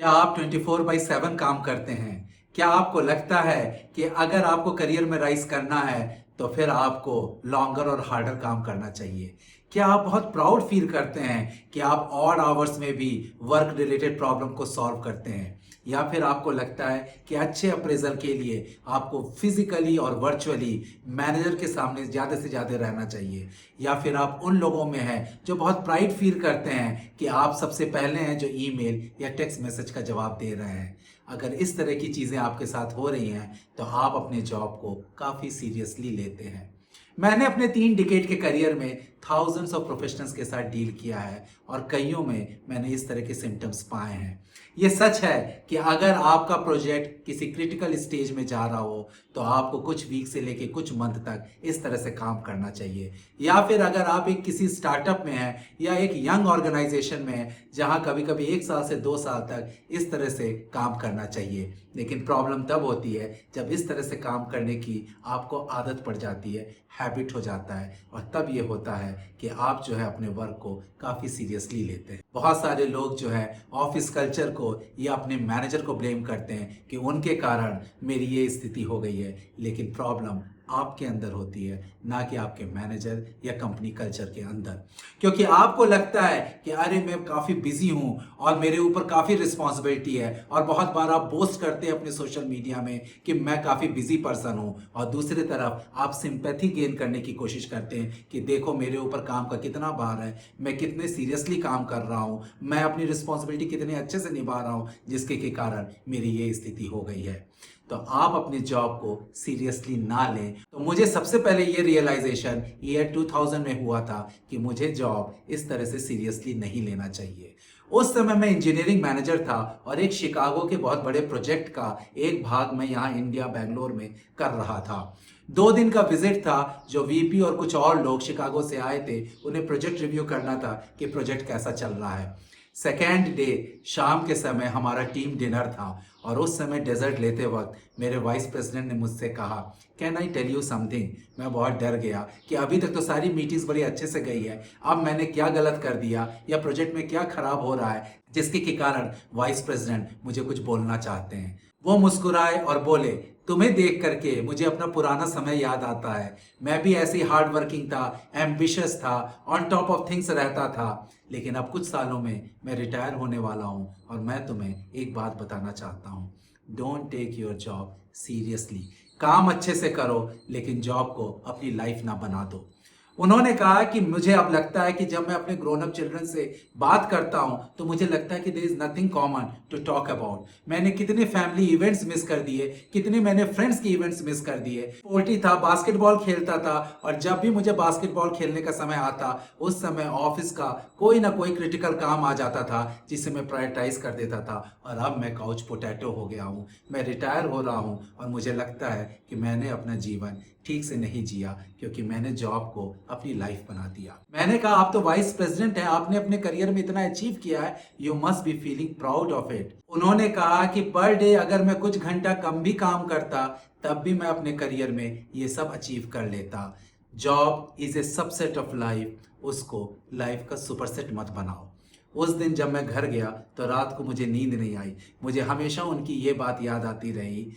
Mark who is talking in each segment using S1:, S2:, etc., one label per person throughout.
S1: क्या आप 24/7 काम करते हैं? क्या आपको लगता है कि अगर आपको करियर में राइज करना है तो फिर आपको लॉन्गर और हार्डर काम करना चाहिए? क्या आप बहुत प्राउड फील करते हैं कि आप ऑड आवर्स में भी वर्क रिलेटेड प्रॉब्लम को सॉल्व करते हैं? या फिर आपको लगता है कि अच्छे अप्रेजल के लिए आपको फिजिकली और वर्चुअली मैनेजर के सामने ज़्यादा से ज़्यादा रहना चाहिए? या फिर आप उन लोगों में हैं जो बहुत प्राइड फील करते हैं कि आप सबसे पहले हैं जो ईमेल या टेक्स्ट मैसेज का जवाब दे रहे हैं? अगर इस तरह की चीज़ें आपके साथ हो रही हैं तो आप अपने जॉब को काफ़ी सीरियसली लेते हैं। मैंने अपने 3 डिकेड के करियर में थाउजेंड्स ऑफ प्रोफेशनल्स के साथ डील किया है और कईयों में मैंने इस तरह के सिम्टम्स पाए हैं। ये सच है कि अगर आपका प्रोजेक्ट किसी क्रिटिकल स्टेज में जा रहा हो तो आपको कुछ वीक से लेके कुछ मंथ तक इस तरह से काम करना चाहिए। या फिर अगर आप एक किसी स्टार्टअप में हैं या एक यंग ऑर्गेनाइजेशन में हैं जहां कभी कभी 1 साल से 2 साल तक इस तरह से काम करना चाहिए। लेकिन प्रॉब्लम तब होती है जब इस तरह से काम करने की आपको आदत पड़ जाती है, हैबिट हो जाता है, और तब ये होता है कि आप जो है अपने वर्क को काफ़ी सीरियसली लेते हैं। बहुत सारे लोग जो है ऑफिस कल्चर को या अपने मैनेजर को ब्लेम करते हैं कि उनके कारण मेरी ये स्थिति हो गई है, लेकिन प्रॉब्लम आपके अंदर होती है, ना कि आपके मैनेजर या कंपनी कल्चर के अंदर। क्योंकि आपको लगता है कि अरे मैं काफ़ी बिजी हूँ और मेरे ऊपर काफ़ी रिस्पॉन्सिबिलिटी है, और बहुत बार आप बोस्ट करते हैं अपने सोशल मीडिया में कि मैं काफ़ी बिजी पर्सन हूँ, और दूसरी तरफ आप सिंपैथी गेन करने की कोशिश करते हैं कि देखो मेरे ऊपर काम का कितना भार है, मैं कितने सीरियसली काम कर रहा हूँ, मैं अपनी रिस्पॉन्सिबिलिटी कितने अच्छे से निभा रहा हूँ, जिसके के कारण मेरी ये स्थिति हो गई है। तो आप अपने जॉब को सीरियसली ना लें। तो मुझे सबसे पहले ये रियलाइजेशन ईयर 2000 में हुआ था कि मुझे जॉब इस तरह से सीरियसली नहीं लेना चाहिए। उस समय मैं इंजीनियरिंग मैनेजर था और एक शिकागो के बहुत बड़े प्रोजेक्ट का एक भाग मैं यहाँ इंडिया बेंगलोर में कर रहा था। 2 दिन का विजिट था जो वीपी और कुछ और लोग शिकागो से आए थे, उन्हें प्रोजेक्ट रिव्यू करना था कि प्रोजेक्ट कैसा चल रहा है। सेकेंड डे शाम के समय हमारा टीम डिनर था और उस समय डेजर्ट लेते वक्त मेरे वाइस प्रेसिडेंट ने मुझसे कहा, can I tell you something? मैं बहुत डर गया कि अभी तक तो सारी मीटिंग्स बड़ी अच्छे से गई है, अब मैंने क्या गलत कर दिया या प्रोजेक्ट में क्या खराब हो रहा है जिसके के कारण वाइस प्रेसिडेंट मुझे कुछ बोलना चाहते हैं। वो मुस्कुराए और बोले, तुम्हें देख करके मुझे अपना पुराना समय याद आता है। मैं भी ऐसे ही हार्ड वर्किंग था, एम्बिशियस था, ऑन टॉप ऑफ थिंग्स रहता था, लेकिन अब कुछ सालों में मैं रिटायर होने वाला हूँ और मैं तुम्हें एक बात बताना चाहता हूँ, don't take your job seriously. काम अच्छे से करो लेकिन जॉब को अपनी लाइफ ना बना दो। उन्होंने कहा कि मुझे अब लगता है कि जब मैं अपने ग्रोन अप चिल्ड्रन से बात करता हूं तो मुझे लगता है कि there is nothing common to talk about. मैंने कितने फैमिली इवेंट्स मिस कर दिए, कितने मैंने फ्रेंड्स के इवेंट्स मिस कर दिए। पोल्ट्री था, बास्केटबॉल खेलता था, और जब भी मुझे बास्केटबॉल खेलने का समय आता उस समय ऑफिस का कोई ना कोई क्रिटिकल काम आ जाता था जिसे मैं प्रायोरिटाइज कर देता था। और अब मैं काउच पोटैटो हो गया हूँ, मैं रिटायर हो रहा हूँ और मुझे लगता है कि मैंने अपना जीवन ठीक से नहीं जिया क्योंकि मैंने जॉब को अपनी लाइफ बना दिया। मैंने कहा, आप तो वाइस प्रेसिडेंट हैं, आपने अपने करियर में इतना अचीव किया है, you must be feeling proud of it. उन्होंने कहा कि पर डे अगर मैं कुछ घंटा कम भी काम करता तब भी मैं अपने करियर में ये सब अचीव कर लेता। Job is a subset of life, उसको लाइफ का सुपरसेट मत बनाओ। उस दिन जब मैं घर गया तो रात को मुझे नींद नहीं आई। मुझे हमेशा उनकी ये बात याद आती रही,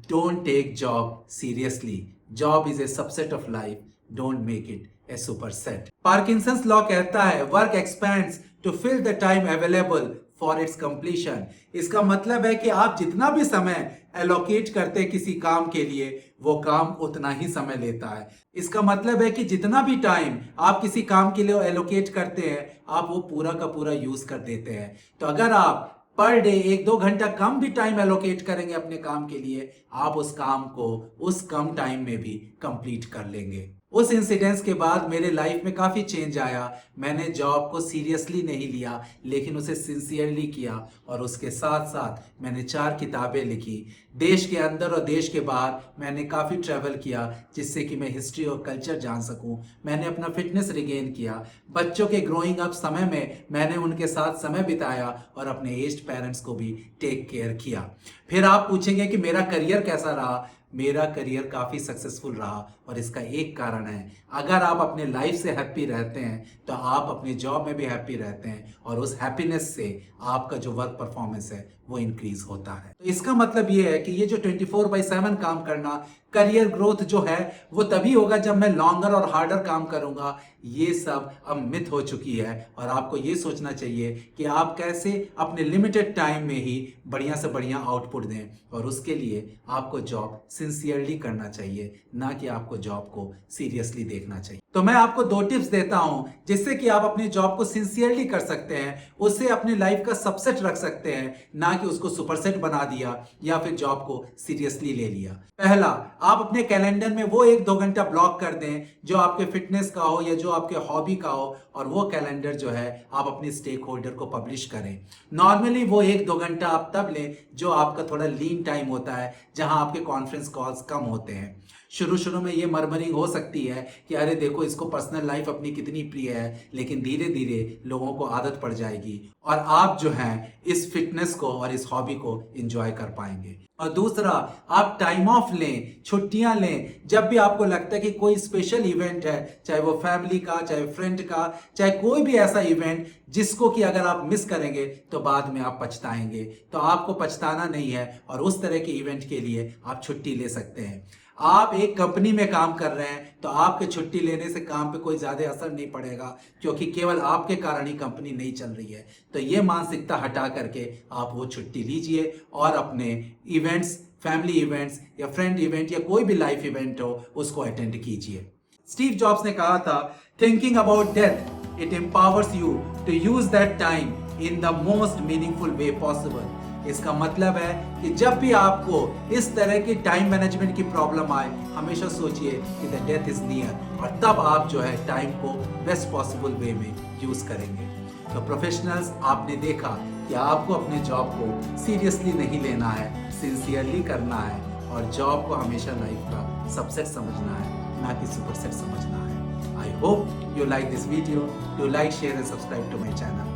S1: don't take job seriously, job is a subset of life, don't make it a superset. Parkinson's law कहता है work expands to fill the time available for its completion. इसका मतलब है कि आप जितना भी समय एलोकेट करते हैं किसी काम के लिए वो काम उतना ही समय लेता है। इसका मतलब है कि जितना भी टाइम आप किसी काम के लिए एलोकेट करते हैं आप वो पूरा का पूरा यूज कर देते हैं। तो अगर आप पर डे 1-2 घंटा कम भी टाइम एलोकेट करेंगे अपने काम के लिए, आप उस काम को उस कम टाइम में भी कंप्लीट कर लेंगे। उस इंसिडेंस के बाद मेरे लाइफ में काफ़ी चेंज आया। मैंने जॉब को सीरियसली नहीं लिया लेकिन उसे सिंसियरली किया, और उसके साथ साथ मैंने 4 किताबें लिखी। देश के अंदर और देश के बाहर मैंने काफ़ी ट्रैवल किया जिससे कि मैं हिस्ट्री और कल्चर जान सकूं। मैंने अपना फिटनेस रिगेन किया। बच्चों के ग्रोइंग अप समय में मैंने उनके साथ समय बिताया और अपने एज्ड पेरेंट्स को भी टेक केयर किया। फिर आप पूछेंगे कि मेरा करियर कैसा रहा। मेरा करियर काफ़ी सक्सेसफुल रहा और इसका एक कारण है, अगर आप अपने लाइफ से हैप्पी रहते हैं तो आप अपने जॉब में भी हैप्पी रहते हैं, और उस हैप्पीनेस से आपका जो वर्क परफॉर्मेंस है वो इंक्रीज होता है। तो इसका मतलब ये है कि ये जो 24/7 काम करना, करियर ग्रोथ जो है वो तभी होगा जब मैं लॉन्गर और हार्डर काम करूंगा, ये सब अब मिथ हो चुकी है। और आपको ये सोचना चाहिए कि आप कैसे अपने लिमिटेड टाइम में ही बढ़िया से बढ़िया आउटपुट दें, और उसके लिए आपको जॉब सिंसियरली करना चाहिए, ना कि आपको जॉब को सीरियसली देखना चाहिए। तो मैं आपको 2 टिप्स देता हूं जिससे कि आप अपनी जॉब को सिंसियरली कर सकते हैं, उससे अपनी लाइफ का सबसेट रख सकते हैं, ना कि उसको सुपरसेट बना दिया या फिर जॉब को सीरियसली ले लिया। पहला, आप अपने कैलेंडर में वो 1-2 घंटा ब्लॉक कर दें जो आपके फिटनेस का हो या जो आपके हॉबी का हो, और वो कैलेंडर जो है आप अपने स्टेक होल्डर को पब्लिश करें। नॉर्मली वो 1-2 घंटा आप तब लें जो आपका थोड़ा लीन टाइम होता है, जहां आपके कॉन्फ्रेंस कॉल्स कम होते हैं। शुरू शुरू में ये मर्मरिंग हो सकती है कि अरे देखो इसको पर्सनल लाइफ अपनी कितनी प्रिय है, लेकिन धीरे धीरे लोगों को आदत पड़ जाएगी और आप जो हैं इस फिटनेस को और इस हॉबी को एंजॉय कर पाएंगे। और दूसरा, आप टाइम ऑफ लें, छुट्टियां लें। जब भी आपको लगता है कि कोई स्पेशल इवेंट है, चाहे वो फैमिली का, चाहे फ्रेंड का, चाहे कोई भी ऐसा इवेंट जिसको कि अगर आप मिस करेंगे तो बाद में आप पछताएंगे, तो आपको पछताना नहीं है और उस तरह के इवेंट के लिए आप छुट्टी ले सकते हैं। आप एक कंपनी में काम कर रहे हैं तो आपके छुट्टी लेने से काम पे कोई ज्यादा असर नहीं पड़ेगा, क्योंकि केवल आपके कारण ही कंपनी नहीं चल रही है। तो ये मानसिकता हटा करके आप वो छुट्टी लीजिए और अपने इवेंट्स, फैमिली इवेंट्स या फ्रेंड इवेंट या कोई भी लाइफ इवेंट हो उसको अटेंड कीजिए। स्टीव जॉब्स ने कहा था, thinking about death it empowers you to use that time in the most meaningful way possible. इसका मतलब है कि जब भी आपको इस तरह की टाइम मैनेजमेंट की प्रॉब्लम आए, हमेशा सोचिए कि द डेथ इज नियर, और तब आप जो है टाइम को बेस्ट पॉसिबल वे में यूज करेंगे। तो प्रोफेशनल्स, आपने देखा कि आपको अपने जॉब को सीरियसली नहीं लेना है, सिंसियरली करना है, और जॉब को हमेशा लाइफ का सबसेट समझना है, ना कि सुपरसेट समझना है। I hope you like this video. Do like, share and subscribe to my channel.